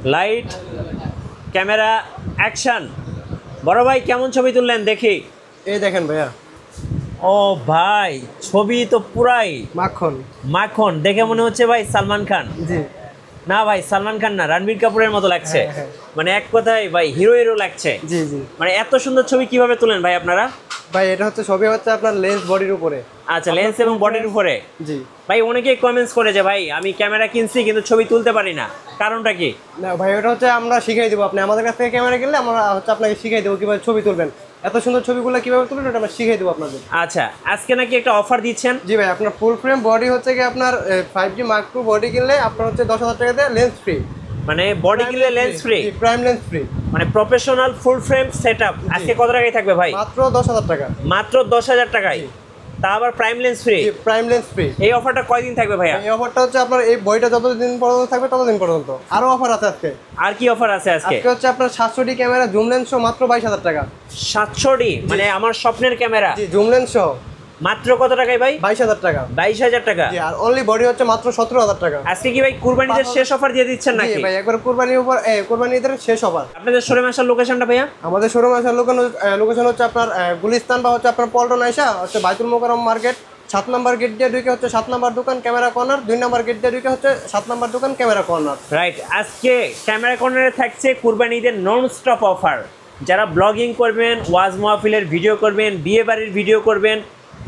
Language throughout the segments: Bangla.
Light, camera, action. বড় ভাই কেমন ছবি তুললেন দেখি। এই দেখেন ভাইয়া। ও ভাই, ছবি তো পুরাই মাখন। মাখন, দেখে মনে হচ্ছে ভাই সালমান খান। জি না ভাই, সালমান খান না, রণবীর কাপুরের মতো লাগছে। হ্যাঁ। মানে এক কথায় ভাই হিরো হিরো লাগছে। জি জি মানে এত সুন্দর ছবি কিভাবে তুলেন ভাই আপনারা? ভাই, এটা হচ্ছে ছবি হচ্ছে আপনার লেন্স বডির উপরে। আচ্ছা, লেন্স এবং বডির উপরে। জি ভাই অনেকেই কমেন্টস করে যে ভাই আমি ক্যামেরা কিনছি কিন্তু ছবি তুলতে পারি না, কারণটা কি? না ভাই, ওটা হচ্ছে আমরা শিখাই দেবো। আপনি আমাদের কাছ থেকে ক্যামেরা কিনলে আমরা হচ্ছে আপনাকে শিখাই দেবো কিভাবে ছবি তুলবেন। এত সুন্দর ছবিগুলো কিভাবে তুলবেন ওটা আমরা শিখাই দেবো আপনাদের। আচ্ছা, আজকে নাকি একটা অফার দিচ্ছেন? জি ভাই, আপনার ফুল ফ্রেম বডি হচ্ছে কি আপনার 5D Mark II বডি কিনলে আপনার হচ্ছে 10,000 টাকাতে লেন্স ফ্রি। মানে বডি কিনলে lens free, prime lens free, মানে প্রফেশনাল ফুল ফ্রেম সেটআপ। আজকে কত টাকায় থাকবে ভাই? মাত্র 10,000 টাকা। মাত্র 10,000 টাকায়, তা আবার prime lens free. Prime lens free. এই অফারটা কয়দিন থাকবে ভাইয়া? এই অফারটা হচ্ছে আপনার এই বইটা যতদিন পর্যন্ত থাকবে ততদিন পর্যন্ত। আরো অফার আছে আজকে। আর কি অফার আছে আজকে? আজকে হচ্ছে আপনার 700D ক্যামেরা জুম লেন্স সহ মাত্র 22,000 টাকা। 700D মানে আমার স্বপ্নের ক্যামেরা, জি, জুম লেন্স সহ মাত্র কত টাকায় ভাই? 22,000 টাকা। 22,000 টাকা। জি, আর অনলি বডি হচ্ছে মাত্র 17,000 টাকা। আজকে কি ভাই কুরবানিদের শেষ অফার দিয়ে দিচ্ছেন জি নাকি? ভাই, একবার কুরবানির উপর কুরবানি ঈদের শেষ অফার। আপনাদের শোরুমে আসার লোকেশনটা ভাইয়া? আমাদের শোরুম আসার লোকেশন হচ্ছে আপনার গুলিস্তান বা হচ্ছে আপনার পল্টন আইসা হচ্ছে বাইতুল মোকাররম মার্কেট 7 নম্বর গেট দিয়ে ঢুকে হচ্ছে 7 নম্বর দোকান ক্যামেরা কর্নার, 2 নম্বর গেট দিয়ে ঢুকে হচ্ছে 7 নম্বর দোকান ক্যামেরা কর্নার। রাইট, আজকে ক্যামেরা কর্নারে থাকছে কুরবানি ঈদের নন স্টপ অফার। যারা ব্লগিং করবেন, ওয়াজ মাহফিলের ভিডিও করবেন, বিয়ে বাড়ির ভিডিও করবেন,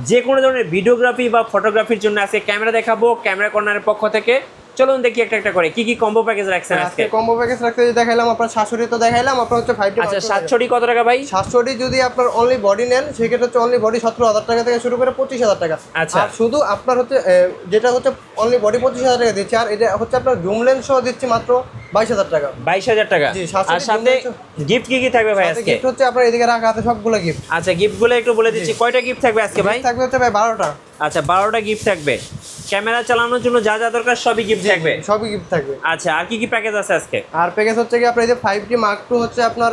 যে কোনো ধরনের ভিডিওগ্রাফি বা ফটোগ্রাফির জন্য আজকে ক্যামেরা দেখাবো ক্যামেরা কর্নারের পক্ষ থেকে। চলুন দেখি একটা একটা করে কি কি কম্বো প্যাকেজ রাখছেন আজকে। আজকে কম্বো প্যাকেজ রাখতে যে দেখাইলাম আপনার 700D তো দেখাইলাম, আপনার হচ্ছে 5D। আচ্ছা, 700D কত টাকা ভাই? 700D যদি আপনার অনলি বডি নেন সেক্ষেত্রে হচ্ছে অনলি বডি 17,000 টাকা থেকে শুরু করে 25,000 টাকা। আচ্ছা। আর শুধু আপনার হচ্ছে যেটা হচ্ছে অনলি বডি 25,000 টাকা দিচ্ছি, আর এটা হচ্ছে আপনার জুম লেন্স সহ দিচ্ছি মাত্র 22,000 টাকা। 22,000 টাকা। জি, 700D আর সাথে গিফট কি কি থাকবে ভাই আজকে? গিফট হচ্ছে আপনার এদিকে রাখা আছে সবগুলো গিফট। আচ্ছা, গিফটগুলো একটু বলে দিচ্ছি, কয়টা গিফট থাকবে আজকে ভাই? থাকবে হচ্ছে ভাই 12টা। আচ্ছা, 12টা গিফট থাকবে। ক্যামেরা চালানোর জন্য যা যা দরকার সবই গিফট থাকবে। সবই গিফট থাকবে। আচ্ছা, আর কি কি প্যাকেজ আছে আজকে? আর প্যাকেজ হচ্ছে কি আপনার এই যে 5D Mark II হচ্ছে আপনার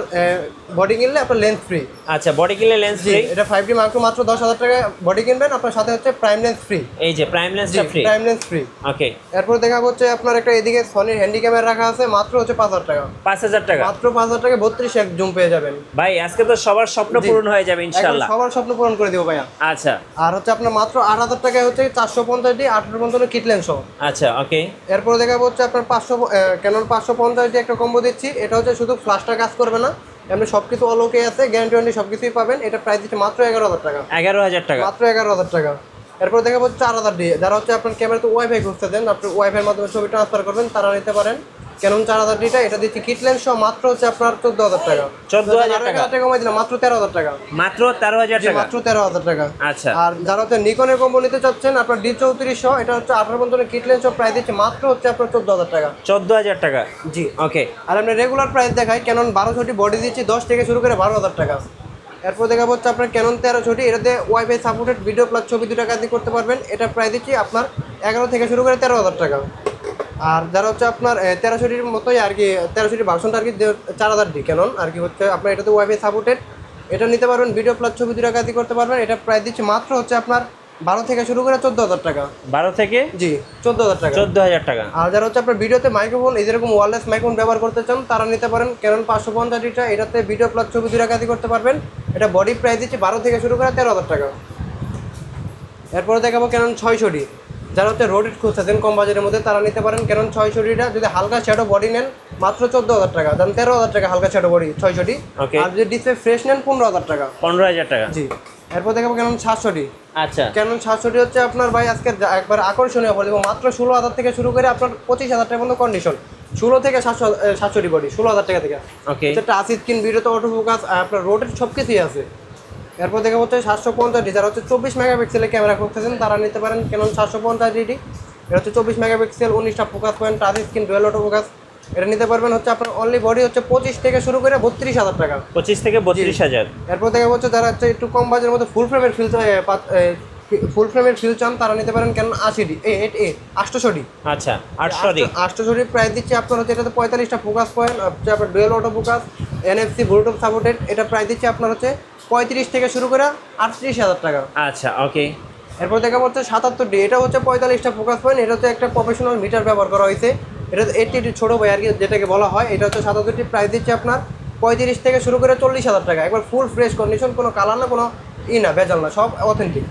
বডি কিনলে আপনার লেন্স ফ্রি। আচ্ছা, বডি কিনলে লেন্স ফ্রি। এটা 5D Mark II মাত্র 10,000 টাকা বডি কিনবেন, আপনার সাথে হচ্ছে প্রাইম লেন্স ফ্রি। এই যে প্রাইম লেন্সটা free. Prime lens free. Okay. এরপর দেখা হচ্ছে আপনার একটা এদিকে সনির হ্যান্ডি ক্যামেরা রাখা আছে মাত্র হচ্ছে 5,000 টাকা। 5,000 টাকা। মাত্র 5,000 টাকা 32 জুম পেয়ে যাবেন। ভাই আজকে তো সবার স্বপ্ন পূরণ হয়ে যাবে ইনশাআল্লাহ। একদম সবার স্বপ্ন পূরণ করে দেবো ভাইয়া। আচ্ছা। আর হচ্ছে আপনার মাত্র 8,000 টাকায় হচ্ছে 450D 1855 কিট লেন্স সহ। আচ্ছা, ওকে। এরপর দেখাবো হচ্ছে আপনার 500 ক্যানন 550D একটা কম্বো দিচ্ছি। এটা হচ্ছে শুধু ফ্ল্যাশটা কাজ করবে না, এমনি সব কিছু অল ওকে আছে, গ্যারান্টি ওয়ারেন্টি সব কিছুই পাবেন। এটা প্রাইস দিচ্ছে মাত্র 11,000 টাকা। 11,000 টাকা। মাত্র 11,000 টাকা। এরপর দেখাবো 4,000D, যারা হচ্ছে আপনার ক্যামেরাতে ওয়াইফাই খুঁজতে দেন, আপনি ওয়াইফাইয়ের মাধ্যমে ছবি ট্রান্সফার করবেন, তারা নিতে পারেন। ক্যানন 4,000Dটা এটা দিচ্ছি কিট লেন্স সহ মাত্র হচ্ছে আপনার 14,000 টাকা। 14,000 টাকা। টাকা কমাই দিলাম, মাত্র 13,000 টাকা। মাত্র 13,000 টাকা। মাত্র 13,000 টাকা। আচ্ছা। আর যারা হচ্ছে নিকনের কম্বো নিতে চাচ্ছেন আপনার D3400, এটা হচ্ছে 1855 কিট লেন্স সহ প্রাইস দিচ্ছে মাত্র হচ্ছে আপনার 14,000 টাকা। 14,000 টাকা। জি, ওকে। আর আমরা রেগুলার প্রাইস দেখাই ক্যানন 1200D বডি দিচ্ছি 10 থেকে শুরু করে 12,000 টাকা। এরপর দেখাবো হচ্ছে আপনার ক্যানন 1300D, এটাতে ওয়াইফাই সাপোর্টেড ভিডিও প্লাস ছবি 2 টাকা দিয়ে করতে পারবেন। এটা প্রাইস দিচ্ছি আপনার 11 থেকে শুরু করে 13,000 টাকা। আর যারা হচ্ছে আপনার 1300Dর মতোই আর কি 1300D ভার্সনটা আর কি 4,000D ক্যানন আর কি হচ্ছে আপনার এটাতে ওয়াইফাই সাপোর্টেড, এটা নিতে পারবেন, ভিডিও প্লাস ছবি 2 টাকা দিয়ে করতে পারবেন। এটা প্রাইস দিচ্ছি মাত্র হচ্ছে আপনার 12 থেকে শুরু করে 14,000 টাকা। 12 থেকে? জি, 14,000 টাকা। 14,000 টাকা। আর যারা হচ্ছে আপনার ভিডিওতে মাইক্রোফোন এই যেরকম ওয়্যারলেস মাইক্রোফোন ব্যবহার করতে চান তারা নিতে পারেন ক্যানন 550Dটা, এটাতে ভিডিও প্লাস ছবি 2 টাকা দিয়ে করতে পারবেন। এটা বডি প্রাইস দিচ্ছি 12 থেকে শুরু করে 13,000 টাকা। এরপরে দেখাবো ক্যানন 600D, যারা হচ্ছে রোডেড খুঁজতেছেন কম বাজেটের মধ্যে তারা নিতে পারেন ক্যানন 600Dটা। যদি হালকা শ্যাডো বডি নেন মাত্র 14,000 টাকা, দেন 13,000 টাকা হালকা শ্যাডো বডি 600D। আর যদি ডিসপ্লে ফ্রেশ নেন 15,000 টাকা। 15,000 টাকা। জি। এরপর দেখাবো ক্যানন 700D। আচ্ছা। ক্যানন 700D হচ্ছে আপনার ভাই আজকে একবার আকর্ষণীয় বলে দেবো, মাত্র 16,000 থেকে শুরু করে আপনার 25,000 টাকা পর্যন্ত কন্ডিশন। 16 থেকে 700D বডি 16,000 টাকা থেকে। ওকে। টাচ স্ক্রিন, ভিডিওতে অটো ফোকাস, আপনার রোডের সব কিছুই আছে। এরপর দেখা হচ্ছে 750D, যারা হচ্ছে 24 মেগাপিক্সেলের ক্যামেরা করতেছেন তারা নিতে পারেন ক্যানন 750D। এটা হচ্ছে 24 মেগাপিক্সেল, 19টা focus point, touch screen, dual auto focus. এটা নিতে পারবেন হচ্ছে আপনার অনলি বডি হচ্ছে 25 থেকে শুরু করে 32,000 টাকা। 25 থেকে 32,000। এরপর দেখা হচ্ছে যারা হচ্ছে একটু কম বাজেটের মধ্যে ফুল ফ্রেমের ফিল চান তারা নিতে পারেন ক্যানন 80D 800D। আচ্ছা, 800D। 800D প্রাইস দিচ্ছি আপনার হচ্ছে এটাতে 45টা ফোকাস পয়েন্ট, আপনার dual auto focus, NFC Bluetooth supported. এটা প্রাইস দিচ্ছি আপনার হচ্ছে 35 থেকে শুরু করে 38,000 টাকা। আচ্ছা, ওকে। এরপর দেখা হচ্ছে 77D, এটা হচ্ছে 45টা ফোকাস পয়েন্ট, এটা হচ্ছে একটা প্রফেশনাল মিটার ব্যবহার করা হয়েছে। এটা 80 ছোটো ভাই আর কি যেটাকে বলা হয়, এটা হচ্ছে 77টি প্রাইস দিচ্ছে আপনার 35 থেকে শুরু করে 40,000 টাকা, একবার ফুল ফ্রেশ কন্ডিশন, কোনো কালার না, কোনো না ভেজাল না, সব অথেন্টিক।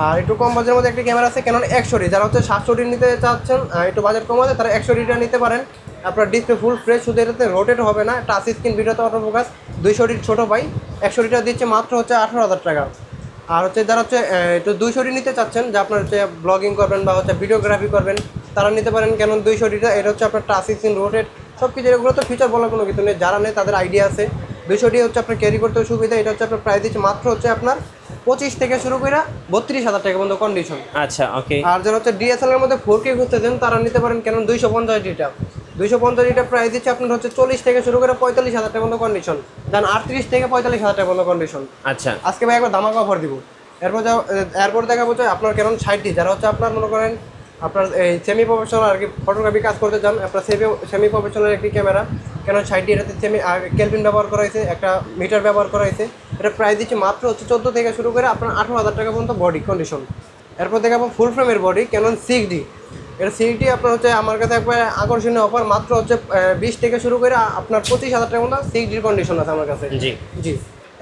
আর একটু কম বাজেটের মধ্যে একটি ক্যামেরা আছে ক্যানন 100D, যারা হচ্ছে 700D নিতে চাচ্ছেন, একটু বাজেট কম আছে, তারা 100Dটা নিতে পারেন। আপনার ডিসপ্লে ফুল ফ্রেশ, শুধু এটাতে রোটেট হবে না, টাচ স্ক্রিন, ভিডিওতে অটো ফোকাস। 200D ছোটো ভাই 100Dটা দিচ্ছে মাত্র হচ্ছে 18,000 টাকা। আর হচ্ছে যারা হচ্ছে একটু 200D নিতে চাচ্ছেন, যে আপনার হচ্ছে ব্লগিং করবেন বা হচ্ছে ভিডিওগ্রাফি করবেন, তারা নিতে পারেন ক্যানন 200Dটা। এটা হচ্ছে আপনার টাচ স্ক্রিন, রোটেট, সব কিছু, এগুলো তো ফিচার বলার কোনো কিছু নেই, যারা নেই তাদের আইডিয়া আছে। 200D হচ্ছে আপনার ক্যারি করতে সুবিধা। এটা হচ্ছে আপনার প্রাইস দিচ্ছে মাত্র হচ্ছে আপনার 25 থেকে শুরু করে 32,000 টাকা পর্যন্ত কন্ডিশন। আচ্ছা, ওকে। আর যারা হচ্ছে ডিএসএলআর মধ্যে 4K খুঁজতেছেন, তারা নিতে পারেন ক্যানন 250Dটা। 250Dটা প্রাইস দিচ্ছে আপনার হচ্ছে 40 থেকে শুরু করে 45,000 টাকা পর্যন্ত কন্ডিশন, যান 38 থেকে 45,000 টাকা পর্যন্ত কন্ডিশন। আচ্ছা, আজকে ভাই একবার ধামাকা অফার দিব। এরপর দেখা বলছে আপনার ক্যানন 60D, যারা হচ্ছে আপনার মনে করেন আপনার এই সেমি প্রফেশনাল আর কি ফটোগ্রাফি কাজ করতে চান, আপনার সেমি প্রফেশনাল একটি ক্যামেরা ক্যানন 60D, এটাতে কেলভিন ব্যবহার করা হয়েছে, একটা মিটার ব্যবহার করা হয়েছে। এটা প্রাইস দিচ্ছে মাত্র হচ্ছে 14 থেকে শুরু করে আপনার 18,000 টাকা পর্যন্ত বডি কন্ডিশন। এরপর দেখাবো ফুল ফ্রেমের বডি ক্যানন 6D। এটা 6D আপনার হচ্ছে আমার কাছে একবার আকর্ষণীয় অফার, মাত্র হচ্ছে 20 থেকে শুরু করে আপনার 25,000 টাকার মতো 6D কন্ডিশন আছে আমার কাছে। জি জি।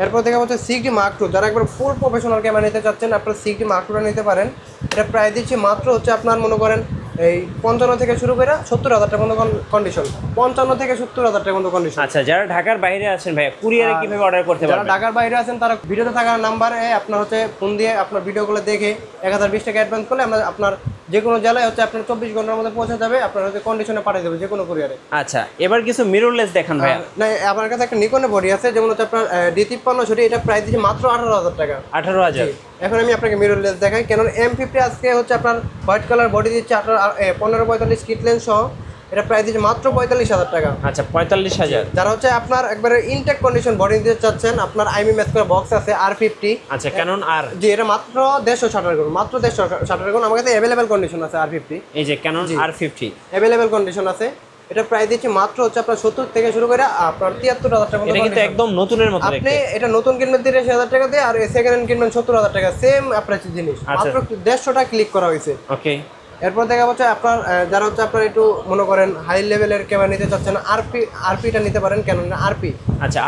এরপর দেখা হচ্ছে 6D Mark II, যারা একবার ফুল প্রফেশনাল ক্যামেরা নিতে চাচ্ছেন, আপনার 6D Mark IIটা নিতে পারেন। এটা প্রায় দিচ্ছি মাত্র হচ্ছে আপনার মনে করেন এই 55 থেকে শুরু করে 70,000 টাকা পর্যন্ত কন্ডিশন, 55 থেকে 70,000 টাকা পর্যন্ত কন্ডিশন। আচ্ছা, যারা ঢাকার বাইরে আছেন ভাইয়া, কুরিয়ারে কিভাবে অর্ডার করতে যারা পারবেন? ঢাকার বাইরে আছেন, তারা ভিডিওতে থাকা নাম্বারে আপনার হচ্ছে ফোন দিয়ে আপনার ভিডিওগুলো দেখে 1020 টাকা অ্যাডভান্স করলে আমরা আপনার যে কোনো জেলায় হচ্ছে আপনার 24 ঘন্টার মধ্যে পৌঁছে যাবে, আপনার হচ্ছে কন্ডিশনে পাঠিয়ে দেবে যে কোনো কুরিয়ারে। আচ্ছা, এবার কিছু মিররলেস দেখান ভাইয়া। না, আমার কাছে একটা নিকনের বডি আছে, যেমন হচ্ছে আপনার D53 ছুটি, এটা প্রাইস দিচ্ছে মাত্র 18,000 টাকা। 18,000। এখন আমি আপনাকে মিররলেস দেখাই। ক্যানন M50 আজকে হচ্ছে আপনার হোয়াইট কালার বডি দিচ্ছে 1545 কিট লেন্স সহ, এটা প্রাইস দিচ্ছে মাত্র 45,000 টাকা। আচ্ছা, 45,000। যারা হচ্ছে আপনার একবারে ইনটেক কন্ডিশন বডি দিতে চাচ্ছেন, আপনার আইমি ম্যাচ করে বক্স আছে R50। আচ্ছা, ক্যানন আর, জি, এটা মাত্র 150 শাটার গুণ, মাত্র 150 শাটার গুণ আমার কাছে অ্যাভেলেবেল কন্ডিশন আছে R50। এই যে ক্যানন R50 অ্যাভেলেবেল কন্ডিশন আছে। এটা প্রাইস দিচ্ছে মাত্র হচ্ছে আপনার 70 থেকে শুরু করে আপনার 73,000 টাকা। এটা কিন্তু একদম নতুনের মতো দেখতে। আপনি এটা নতুন কিনবেন 83,000 টাকা দিয়ে, আর সেকেন্ড হ্যান্ড কিনবেন 70,000 টাকা, সেম আপনার জিনিস, মাত্র 150 টাকা ক্লিক করা হয়েছে। ওকে। এরপর দেখা হচ্ছে আপনার যারা হচ্ছে আপনার একটু মনে করেন হাই লেভেলের ক্যামেরা নিতে চাচ্ছেন, আরপিটা নিতে পারেন, কেন না আরপি। আচ্ছা,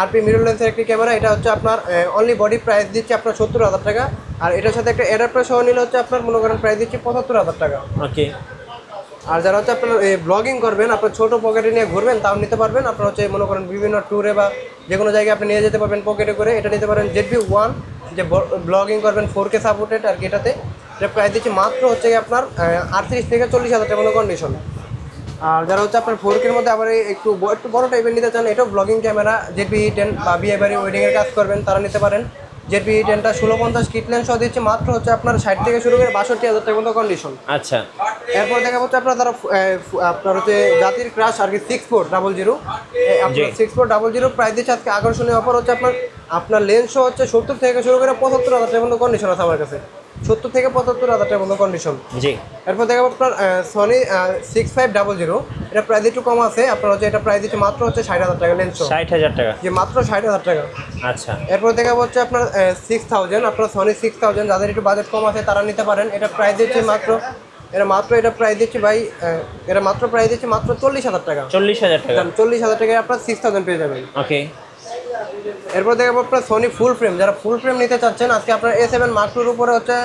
আরপি মিরর লেন্সের একটি ক্যামেরা, এটা হচ্ছে আপনার অনলি বডি প্রাইস দিচ্ছে আপনার 70,000 টাকা, আর এটার সাথে একটা অ্যাডাপ্টার সহ নিলে হচ্ছে আপনার মনে করেন প্রাইস দিচ্ছে 75,000 টাকা। ওকে। আর যারা হচ্ছে আপনার ব্লগিং করবেন, আপনার ছোট পকেটে নিয়ে ঘুরবেন, তাও নিতে পারবেন। আপনার হচ্ছে মনে করেন বিভিন্ন ট্যুরে বা যে কোনো জায়গায় আপনি নিয়ে যেতে পারবেন পকেটে করে, এটা নিতে পারেন ZV-1, যে ব্লগিং করবেন 4K সাপোর্টেড আর কি। এটাতে এটা প্রাইস দিচ্ছে মাত্র হচ্ছে আপনার 38 থেকে 40,000 টাকা কন্ডিশন। আর যারা হচ্ছে আপনার 4K মধ্যে আবার একটু বড় টাইপের নিতে চান, এটাও ব্লগিং ক্যামেরা ZV-10 বা বিয়ে বাড়ি ওয়েডিংয়ের কাজ করবেন, তারা নিতে পারেন। ZV-10টা 1650 কিট লেন্স সহ দিচ্ছে মাত্র হচ্ছে আপনার 60 থেকে শুরু করে 62,000 টাকা পর্যন্ত কন্ডিশন। আচ্ছা, এরপর দেখা হচ্ছে আপনার তারা আপনার হচ্ছে জাতির ক্রাশ আর কি 6400, আপনার 6400 প্রাইস দিচ্ছে আজকে আকর্ষণীয় অফার হচ্ছে আপনার লেন্স হচ্ছে 70 থেকে শুরু করে 75,000 টাকা পর্যন্ত কন্ডিশন আছে আমার কাছে, 70 থেকে 75,000 টাকা পর্যন্ত কন্ডিশন। জি। এরপর দেখা আপনার সনি 6500, এটা প্রাইস একটু কম আছে, আপনার হচ্ছে এটা প্রাইস দিচ্ছে মাত্র হচ্ছে 60,000 টাকা লেন্স, 60,000 টাকা, যে মাত্র 60,000 টাকা। আচ্ছা। এরপর দেখা হচ্ছে আপনার 6000, আপনার সনি 6000, যাদের একটু বাজেট কম আছে তারা নিতে পারেন। এটা প্রাইস দিচ্ছে মাত্র এটা প্রাইস দিচ্ছে ভাই, এটা মাত্র প্রাইস দিচ্ছে মাত্র 40,000 টাকা। 40,000 টাকা, 40,000 টাকায় আপনার 6000 পেয়ে যাবেন। ওকে। এরপর দেখাবো আপনার সনি ফুল ফ্রেম, যারা ফুল ফ্রেম নিতে চাচ্ছেন, আজকে আপনার A7 Mark II উপরে হচ্ছে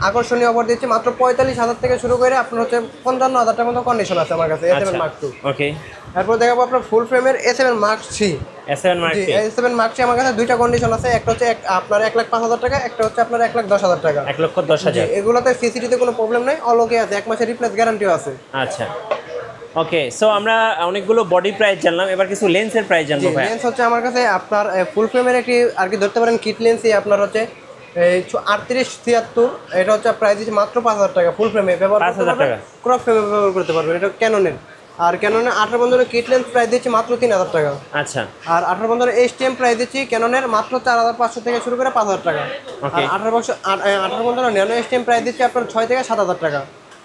আকর্ষণীয় অফার দিচ্ছে মাত্র 45,000 থেকে শুরু করে আপনার হচ্ছে 55,000 টাকার মতো কন্ডিশন আছে আমার কাছে A7 Mark II। ওকে। এরপর দেখাবো আপনার ফুল ফ্রেমের A7 Mark III। A7 Mark III আমার কাছে দুইটা কন্ডিশন আছে, একটা হচ্ছে আপনার 1,05,000 টাকা, একটা হচ্ছে আপনার 1,10,000 টাকা। 1,10,000। এগুলোতে সিসিটিতে কোনো প্রবলেম নাই, অলোকে আছে, 1 মাসের রিপ্লেস গ্যারান্টিও আছে। আচ্ছা, ওকে। সো আমরা অনেকগুলো বডি প্রাইস জানলাম, এবার কিছু লেন্সের প্রাইস জানবো ভাই। লেন্স হচ্ছে আমার কাছে আপনার ফুল ফ্রেমের একটি আর কি ধরতে পারেন কিট লেন্সই আপনার হচ্ছে 38-76, এটা হচ্ছে প্রাইস দিচ্ছে মাত্র 5,000 টাকা। ফুল ফ্রেমে ব্যবহার 5,000 টাকা, ক্রপ ফ্রেমে ব্যবহার করতে পারবেন, এটা ক্যাননের। আর ক্যাননের 18 কিট লেন্স প্রাইস দিচ্ছে মাত্র 3,000 টাকা। আচ্ছা। আর 18 STM প্রাইস দিচ্ছি ক্যাননের মাত্র 4,500 থেকে শুরু করে 5,000 টাকা। আর 18 ন্যানো STM প্রাইস দিচ্ছে আপনার 6 থেকে 7,000 টাকা।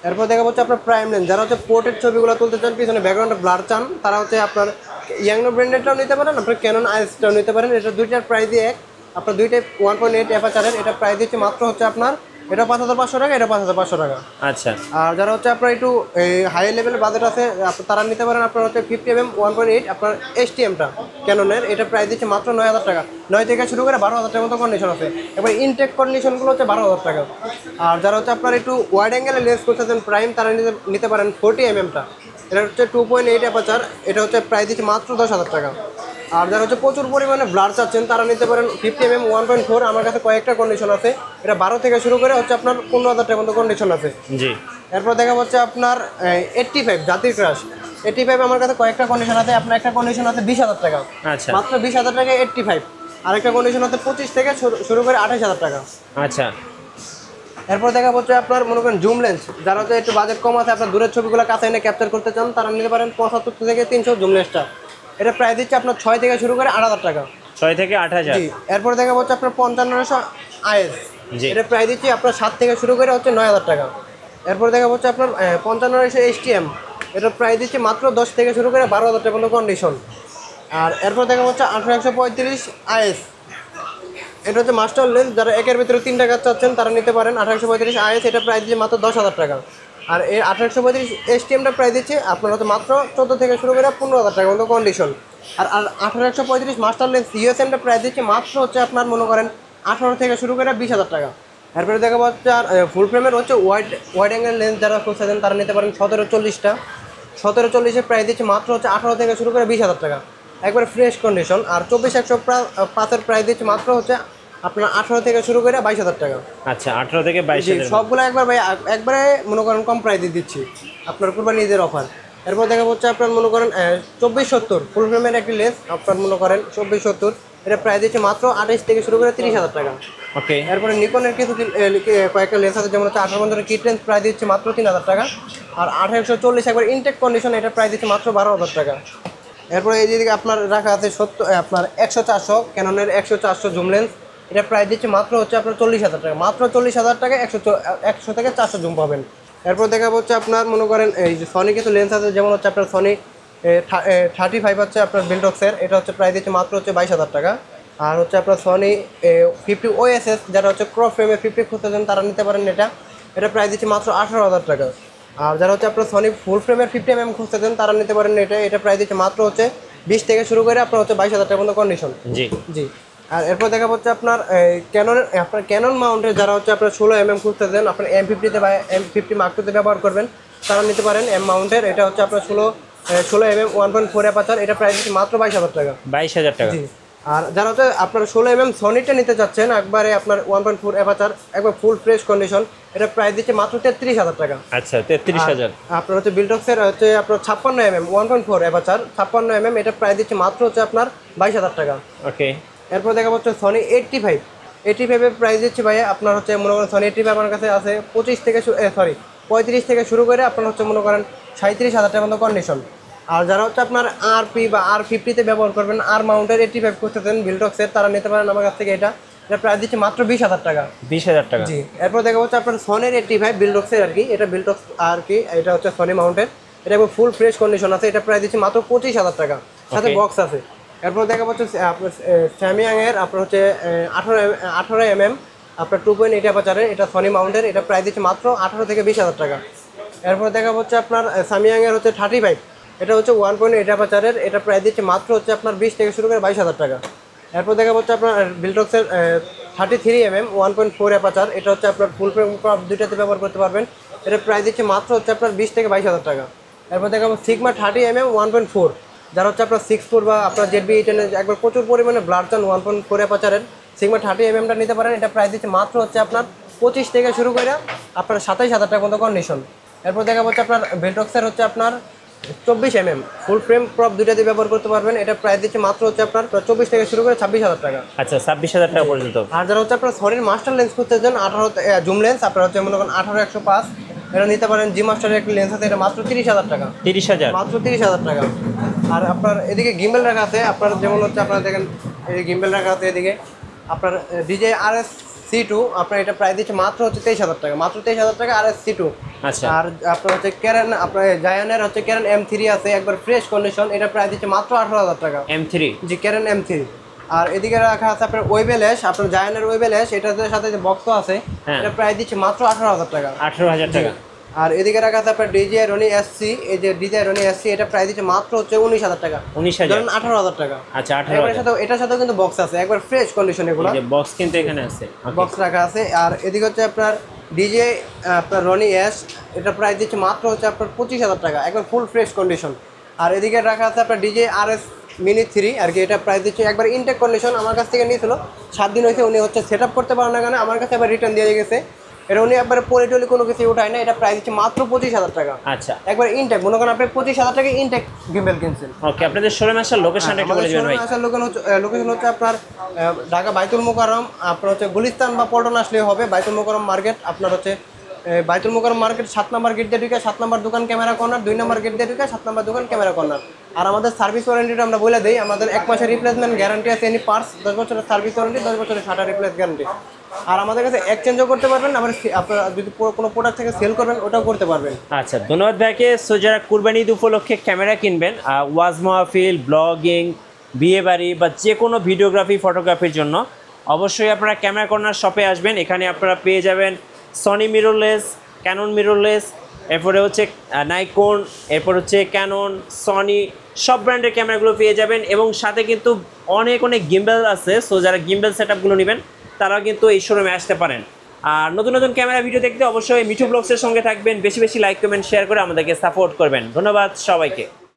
এরপর দেখা হচ্ছে আপনার প্রাইম লেন্স, যারা হচ্ছে পোর্টের ছবিগুলো তুলতে চান, পিছনে ব্যাকগ্রাউন্ডে ব্লার চান, তারা হচ্ছে আপনার ইয়াংনো ব্র্যান্ডেডটাও নিতে পারেন, আপনার ক্যানন ISটাও নিতে পারেন। এটা দুইটার প্রাইসই এক, আপনার দুইটাই 1.8 অ্যাপারচারের। এটা প্রাইস দিচ্ছে মাত্র হচ্ছে আপনার এটা 5500 টাকা, এটা 5500 টাকা। আচ্ছা। আর যারা হচ্ছে আপনার একটু হাই লেভেলের বাজেট আছে তারা নিতে পারেন আপনার হচ্ছে 50mm 1.8 আপনার STMটা ক্যাননের, এটা প্রাইস দিচ্ছে মাত্র 9000 টাকা। 9 থেকে শুরু করে 12000 টাকার মতো কন্ডিশন আছে। এবার ইনটেক কন্ডিশনগুলো হচ্ছে 12000 টাকা। আর যারা হচ্ছে আপনার একটু ওয়াইড অ্যাঙ্গেলে লেন্স করতেছেন প্রাইম, তারা নিতে পারেন 40mmটা, এটা হচ্ছে 2.8 অ্যাপারচার, এটা হচ্ছে প্রাইস দিচ্ছে মাত্র 10000 টাকা। আর যারা হচ্ছে প্রচুর পরিমাণে ব্লার চাচ্ছেন তারা নিতে পারেন 50mm 1.4, আমার কাছে কয়েকটা কন্ডিশন আছে, এটা 12 থেকে শুরু করে হচ্ছে আপনার 15000 টাকার মতো কন্ডিশন আছে। জি। এরপর দেখা হচ্ছে আপনার 85 জাতির ক্রাশ, 85 আমার কাছে কয়েকটা কন্ডিশন আছে, আপনার একটা কন্ডিশন আছে 20000 টাকা, আচ্ছা। মাত্র 20000 টাকা 85। আরেকটা কন্ডিশন আছে 25 থেকে শুরু করে 28000 টাকা। আচ্ছা। এরপর দেখা হচ্ছে আপনার মনে করেন জুম লেন্স, যারা হচ্ছে একটু বাজেট কম আছে, আপনার দূরের ছবিগুলো কাছে এনে ক্যাপচার করতে চান, তারা নিতে পারেন 75 থেকে 300 জুম লেন্সটা, এটা প্রাইস দিচ্ছে আপনার 6 থেকে শুরু করে 8000 টাকা। 6 থেকে 8000। জি। এরপর দেখা হচ্ছে আপনার 5500 IS, জি। এটা প্রাইস দিচ্ছি আপনার 7 থেকে শুরু করে হচ্ছে 9000 টাকা। এরপর দেখা হচ্ছে আপনার 5500 STM, এটা প্রাইস দিচ্ছি মাত্র 10 থেকে শুরু করে 12000 টাকা পর্যন্ত কন্ডিশন। আর এরপর দেখা হচ্ছে 18135 IS, এটা হচ্ছে মাস্টার লেন্স, যারা একের ভিতরে 3 টাকা চাচ্ছেন তারা নিতে পারেন 18135 IS, এটা প্রাইস দিচ্ছে মাত্র 10000 টাকা। আর এই 18135 STMটা প্রাইস দিচ্ছে আপনার হচ্ছে মাত্র 14 থেকে শুরু করে 15000 টাকা মতো কন্ডিশন। আর 18135 মাস্টার লেন্স USMটা প্রাইস দিচ্ছে মাত্র হচ্ছে আপনার মনে করেন 18 থেকে শুরু করে 20000 টাকা। এরপরে দেখা পাচ্ছে আর ফুল ফ্রেমের হচ্ছে ওয়াইড অ্যাঙ্গেল লেন্স যারা খুঁজছেন তারা নিতে পারেন 1740টা, 1740-এর প্রাইস দিচ্ছে মাত্র হচ্ছে 18 থেকে শুরু করে 20000 টাকা, একবারে ফ্রেশ কন্ডিশন। আর 24-105-এর প্রাইস দিচ্ছে মাত্র হচ্ছে আপনার 18 থেকে শুরু করে 22000 টাকা। আচ্ছা, 18 থেকে 22000। সবগুলো একবার ভাই একবারে মনে করেন কম প্রাইসে দিচ্ছি আপনার কুরবানি ঈদের অফার। এরপর দেখা হচ্ছে আপনার মনে করেন 2470 ফুল ফ্রেমের একটি লেন্স, আপনার মনে করেন 2470, এটা প্রাইস দিচ্ছে মাত্র 28 থেকে শুরু করে 30000 টাকা। ওকে। এরপরে নিকনের কিছু কয়েকটা লেন্স আছে, যেমন হচ্ছে 18 কিট লেন্স প্রাইস দিচ্ছে মাত্র 3000 টাকা। আর 1840 একবার ইনটেক কন্ডিশন, এটা প্রাইস দিচ্ছে মাত্র 12000 টাকা। এরপরে এই দিকে আপনার রাখা আছে আপনার 100-400 ক্যাননের 100-400 জুম লেন্স, এটা প্রাইস দিচ্ছে মাত্র হচ্ছে আপনার 40000 টাকা, মাত্র 40000 টাকা 100 থেকে 400 জুম পাবেন। এরপর দেখা হচ্ছে আপনার মনে করেন এই যে সনি কিছু লেন্স আছে, যেমন হচ্ছে আপনার সনি 35 হচ্ছে আপনার বিল্ডক্সের, এটা হচ্ছে প্রাইস দিচ্ছে মাত্র হচ্ছে 22000 টাকা। আর হচ্ছে আপনার সনি 50 OSS, যারা হচ্ছে ক্রপ ফ্রেমে 50 খুঁজতেছেন তারা নিতে পারেন, এটা প্রাইস দিচ্ছে মাত্র 18000 টাকা। আর যারা হচ্ছে আপনার সনি ফুল ফ্রেমের 50mm খুঁজতেছেন তারা নিতে পারেন, এটা প্রাইস দিচ্ছে মাত্র হচ্ছে 20 থেকে শুরু করে আপনার হচ্ছে 22000 টাকা পর্যন্ত কন্ডিশন। জি। জি। আর এরপর দেখা হচ্ছে আপনার ক্যানন মাউন্টের যারা হচ্ছে আপনার 16mm খুঁজতেছেন, আপনার M50-তে বা M50 Mark II-তে ব্যবহার করবেন তারা নিতে পারেন M মাউন্টের, এটা হচ্ছে আপনার 16mm 1.4 অ্যাপারচার, এটা প্রাইস দিচ্ছে মাত্র 22000 টাকা। 22000 টাকা। জি। আর যারা হচ্ছে আপনার 16mm সনিটা নিতে চাচ্ছেন একবারে আপনার 1.4 অ্যাপারচার, একবার ফুল ফ্রেশ কন্ডিশন, এটা প্রাইস দিচ্ছে মাত্র 33000 টাকা। আচ্ছা, 33000। আপনার হচ্ছে বিল্ডক্সের হচ্ছে আপনার 56mm 1.4 অ্যাপারচার 56mm, এটা প্রাইস দিচ্ছে মাত্র হচ্ছে আপনার 22000 টাকা। ওকে। এরপর দেখা হচ্ছে সনি 85-এর প্রাইস দিচ্ছে ভাইয়া আপনার হচ্ছে মনে করেন সনি 85 আমার কাছে আছে 35 থেকে শুরু করে আপনার হচ্ছে মনে করেন 37000 টাকার মতো কন্ডিশন। আর যারা হচ্ছে আপনার RP বা R50-তে ব্যবহার করবেন, আর মাউন্টের 85 করতেছেন বিল্ডক্সের, তারা নিতে পারেন আমার কাছ থেকে, এটা প্রাইস দিচ্ছে মাত্র 20000 টাকা। 20000 টাকা। জি। এরপর দেখা হচ্ছে আপনার সনির 85 বিল্ডক্সের আর কি, এটা বিল্ডক্স আর কি, এটা হচ্ছে সনি মাউন্টের, এটা একবার ফুল ফ্রেশ কন্ডিশন আছে, এটা প্রাইস দিচ্ছে মাত্র 25000 টাকা, সাথে বক্স আছে। এরপর দেখা হচ্ছে আপনার স্যামসাংয়ের আপনার হচ্ছে 18mm আপনার 2.8 অ্যাপারচারের, এটা সনি মাউন্টের, এটা প্রাইস দিচ্ছে মাত্র 18 থেকে 20000 টাকা। এরপর দেখা হচ্ছে আপনার স্যামসাংয়ের হচ্ছে 35, এটা হচ্ছে 1.8 অ্যাপারচারের, এটা প্রাইস দিচ্ছে মাত্র হচ্ছে আপনার 20 থেকে শুরু করে 22000 টাকা। এরপর দেখা হচ্ছে আপনার বিল্ডক্সের 33mm 1.4 অ্যাপারচার, এটা হচ্ছে আপনার ফুল ফ্রেম ক্রপ দুইটাতে ব্যবহার করতে পারবেন, এটা প্রাইস দিচ্ছে মাত্র হচ্ছে আপনার 20 থেকে 22000 টাকা। এরপর দেখা হচ্ছে সিগমা 30mm 1.4, যারা হচ্ছে আপনার 6'4 বা আপনার ZB-8 একবার প্রচুর পরিমাণে ব্লাড চান 1.4 অ্যাপারচারের, সিগমা 30mm-টা নিতে পারেন, এটা প্রাইস দিচ্ছে মাত্র হচ্ছে আপনার 25 থেকে শুরু করে আপনার 27000 টাকা মতো কন্ডিশন। এরপর দেখা হচ্ছে আপনার বেলটক্সের হচ্ছে আপনার 24mm ফুল ফ্রেম ক্রপ দুইটাতে ব্যবহার করতে পারবেন, এটা প্রাইস দিচ্ছে মাত্র হচ্ছে আপনার 24 থেকে শুরু করে 26000 টাকা। আচ্ছা, 26000 টাকা পর্যন্ত। আর যারা হচ্ছে আপনার সনির মাস্টার লেন্স খুঁজতেছেন 18 জুম লেন্স, আপনার হচ্ছে মনে করেন 18-105, এটা নিতে পারেন। জি মাস্টারের একটা লেন্স আছে, এটা মাত্র 30000 টাকা। 30000 মাত্র 30000 টাকা। আর আপনার এদিকে গিম্বেল রাখা আছে, আপনার যেমন হচ্ছে আপনার দেখেন এই গিম্বেল রাখা আছে, এদিকে আপনার DJI RS-C2, আপনার এটা প্রাইস দিচ্ছে মাত্র হচ্ছে 23000 টাকা, মাত্র 23000 টাকা RS-C2। আচ্ছা। আর আপনার হচ্ছে ক্যানন, আপনার জায়ানের হচ্ছে ক্যানন M3 আছে, একবার ফ্রেশ কন্ডিশন, এটা প্রাইস দিচ্ছে মাত্র 18000 টাকা। M3? জি, ক্যানন M3। আর এদিকে রাখা আছে আপনার ওয়েবেলেস, আপনার জায়ানের ওয়েবেলেস, এটার সাথে যে বক্স আছে হ্যাঁ। এটা প্রায় দিচ্ছে মাত্র 18,000 টাকা। 18,000 টাকা। আর এদিকে রাখা আছে আপনার ডিজে রনি এসসি, এই যে ডিজে রনি এসসি এটা প্রায় দিচ্ছে মাত্র হচ্ছে 19,000 টাকা। 19,000 ধরুন 18,000 টাকা। আচ্ছা, এটার 18,000 সাথেও কিন্তু বক্স আছে, একবার ফ্রেশ কন্ডিশন এগুলো। যে বক্স কিন্তু এখানে আছে, বক্স রাখা আছে। আর এদিকে হচ্ছে আপনার ডিজে আপনার রনি এস, এটা প্রায় দিচ্ছে মাত্র হচ্ছে আপনার 25,000 টাকা, একবার ফুল ফ্রেশ কন্ডিশন। আর এদিকে রাখা আছে আপনার ডিজে আর এস মিনি 3 আর কি, এটা প্রায় দিচ্ছে একবার ইনটেক কন্ডিশন, আমার কাছ থেকে নিয়েছিল 7 দিন হয়েছে, উনি হচ্ছে সেট আপ করতে পারেন না, কেন আমার কাছে আবার রিটার্ন দিয়ে গেছে। এটা উনি একবার পলিটলি কোনো কিছু উঠায় না, এটা প্রায় দিচ্ছে মাত্র 25,000 টাকা। আচ্ছা, একবার ইনটেক, মনে করেন আপনি 25,000 টাকা ইনটেক গিম্বেল কিনছেন। ওকে, আপনাদের শোরুমে আসার লোকেশনটা একটু বলে দিবেন ভাই। আসার লোকেশন হচ্ছে আপনার ঢাকা বাইতুল মোকাররম, আপনার হচ্ছে গুলিস্তান বা পল্টন আসলেই হবে। বাইতুল মোকাররম মার্কেট আপনার হচ্ছে বাইতুল মোকাররম মার্কেট 7 নম্বর গেট দিয়ে ঢুকে 7 নম্বর দোকান ক্যামেরা কর্নার, 2 নম্বর গেট দিয়ে ঢুকে 7 নম্বর দোকান ক্যামেরা কর্নার। আর আমাদের সার্ভিস ওয়ারেন্টিটা আমরা বলে দিই, আমাদের 1 মাসের রিপ্লেসমেন্ট গ্যারান্টি আছে, এনি পার্টস 10 বছরের সার্ভিস ওয়ারেন্টি, 10 বছরের শাটার রিপ্লেস গ্যারান্টি। আর আমাদের কাছে এক্সচেঞ্জও করতে পারবেন, আবার আপনারা যদি কোনো প্রোডাক্ট থেকে সেল করবেন ওটাও করতে পারবেন। আচ্ছা, ধন্যবাদ ভাইকে। সো যারা কুরবানি ঈদ উপলক্ষে ক্যামেরা কিনবেন, ওয়াজ মাহফিল, ব্লগিং, বিয়ে বাড়ি বা যে কোনো ভিডিওগ্রাফি ফটোগ্রাফির জন্য অবশ্যই আপনারা ক্যামেরা কর্নার শপে আসবেন। এখানে আপনারা পেয়ে যাবেন সনি মিররলেস, ক্যানন মিররলেস, এরপরে হচ্ছে নাইকন, এরপর হচ্ছে ক্যানন, সনি, সব ব্র্যান্ডের ক্যামেরাগুলো পেয়ে যাবেন। এবং সাথে কিন্তু অনেক গিম্বেল আছে। সো যারা গিম্বেল সেট আপগুলো নেবেন তারাও কিন্তু এই শোরুমে আসতে পারেন। আর নতুন ক্যামেরা ভিডিও দেখতে অবশ্যই মিঠু ব্লগসের সঙ্গে থাকবেন। বেশি লাইক কমেন্ট শেয়ার করে আমাদেরকে সাপোর্ট করবেন। ধন্যবাদ সবাইকে।